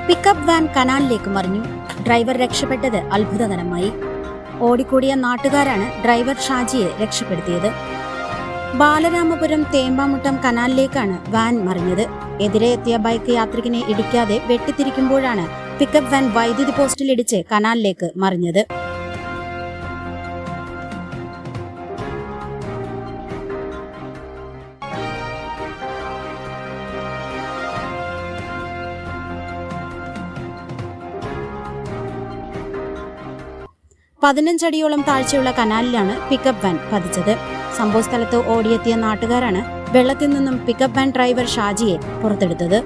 Pickup van കനാലിലേക്ക് മറിഞ്ഞു. Driver രക്ഷപ്പെട്ടത് അത്ഭുതകരമായി. ഓടിക്കൂടിയ നാട്ടുകാരാണ് ഡ്രൈവർ ഷാജിയെ രക്ഷപ്പെടുത്തിയത്. ബാലരാമപുരം തേമ്പാമുട്ടം കനാലിലേക്കാണ് വാൻ മറിഞ്ഞത്. എതിരെ എത്തിയ ബൈക്ക് യാത്രികനെ ഇടിക്കാതെ വെട്ടിത്തിരിക്കുമ്പോഴാണ് പിക്കപ്പ് വാൻ വൈദ്യുതി പോസ്റ്റിലിടിച്ച് കനാലിലേക്ക് മറിഞ്ഞത്. പതിനഞ്ചടിയോളം താഴ്ചയുള്ള കനാലിലാണ് പിക്കപ്പ് വാൻ പതിച്ചത്. സംഭവസ്ഥലത്ത് ഓടിയെത്തിയ നാട്ടുകാരാണ് വെള്ളത്തിൽ നിന്നും പിക്കപ്പ് വാൻ ഡ്രൈവർ ഷാജിയെ പുറത്തെടുത്തത്.